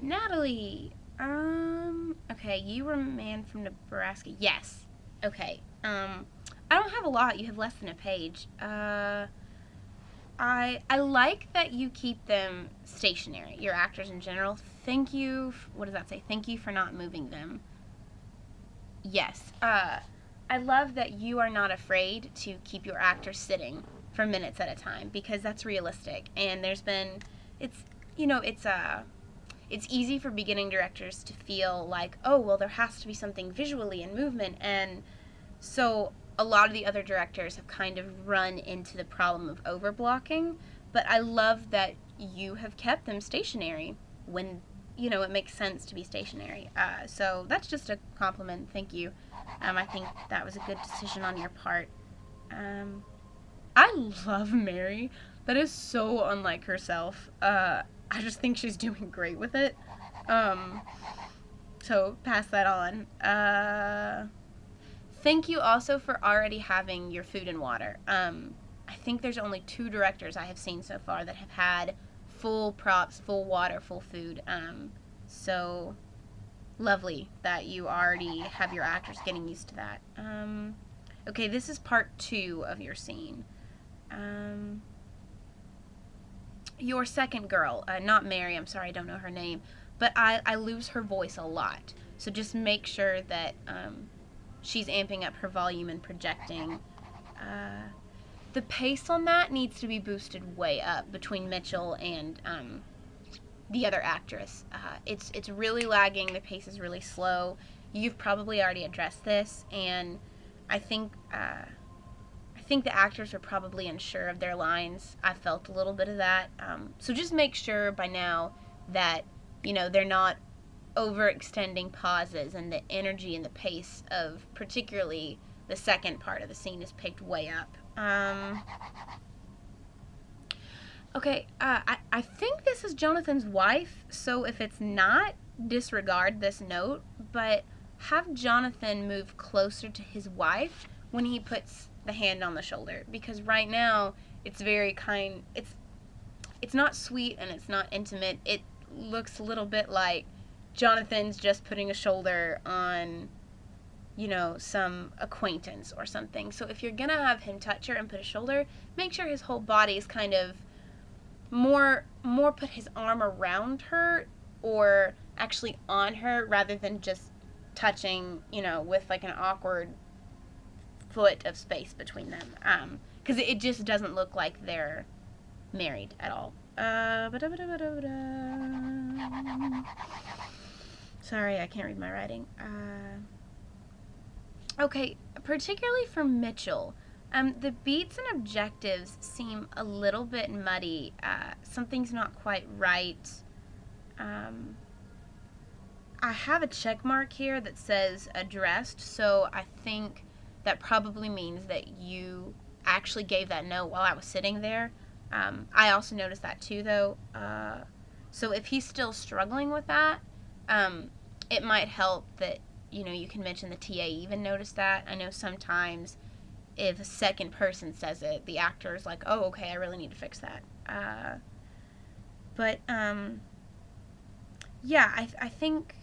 Natalie. Okay, you were a man from Nebraska. Yes. Okay. I don't have a lot. You have less than a page. I like that you keep them stationary. Your actors in general. Thank you. What does that say? Thank you for not moving them. Yes. I love that you are not afraid to keep your actors sitting for minutes at a time because that's realistic. And there's been, it's, it's easy for beginning directors to feel like, oh, well, there has to be something visually and movement. And so a lot of the other directors have kind of run into the problem of overblocking. But I love that you have kept them stationary when, it makes sense to be stationary. So that's just a compliment. Thank you. I think that was a good decision on your part. Um, I love Mary. That is so unlike herself. I just think she's doing great with it. Um, so pass that on. Thank you also for already having your food and water. I think there's only 2 directors I have seen so far that have had full props, full water, full food. So lovely that you already have your actors getting used to that. Okay, this is part 2 of your scene. Your second girl, not Mary, I'm sorry, I don't know her name, but I lose her voice a lot. So just make sure that she's amping up her volume and projecting. The pace on that needs to be boosted way up between Mitchell and the other actress. It's really lagging. The pace is really slow. You've probably already addressed this, and I think the actors are probably unsure of their lines. I felt a little bit of that. So just make sure by now that they're not overextending pauses, and the energy and the pace of particularly the second part of the scene is picked way up. Okay, I think this is Jonathan's wife, so if it's not, disregard this note, but have Jonathan move closer to his wife when he puts the hand on the shoulder, because right now it's very it's not sweet and it's not intimate. It looks a little bit like Jonathan's just putting a shoulder on some acquaintance or something. So if you're gonna have him touch her and put a shoulder, make sure his whole body is kind of more put his arm around her or actually on her rather than just touching, with like an awkward foot of space between them. Because it just doesn't look like they're married at all. Sorry, I can't read my writing. Okay, particularly for Mitchell, the beats and objectives seem a little bit muddy. Something's not quite right. I have a check mark here that says addressed, so I think that probably means that you actually gave that note while I was sitting there. I also noticed that too, though. So if he's still struggling with that, it might help that you can mention the TA even noticed that. I know sometimes if a second person says it, the actor is like, oh, okay, I really need to fix that. But yeah, I think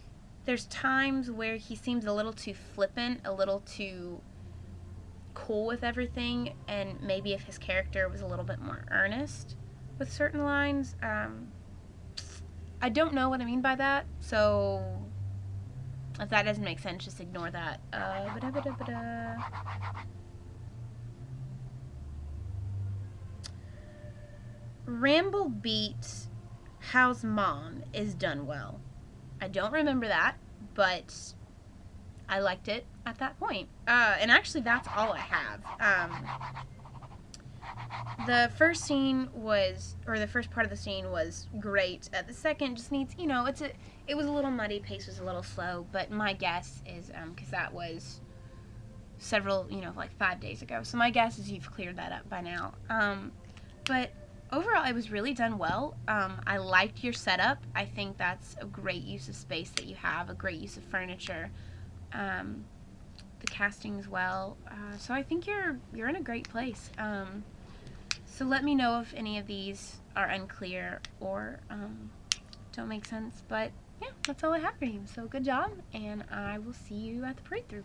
there's times where he seems a little too flippant, a little too cool with everything, and maybe if his character was a little bit more earnest with certain lines. I don't know what I mean by that, so if that doesn't make sense, just ignore that. Ramble beat How's Mom is done well. I don't remember that, but I liked it at that point. And actually, that's all I have. The first scene was, or the first part of the scene was great. The second just needs, it was a little muddy, pace was a little slow, but my guess is, because that was several, like 5 days ago, so my guess is you've cleared that up by now. But overall, it was really done well. I liked your setup. I think that's a great use of space that you have, a great use of furniture. The casting as well. So I think you're in a great place. So let me know if any of these are unclear or don't so it makes sense. But yeah, that's all I have for you. So good job, and I will see you at the parade through.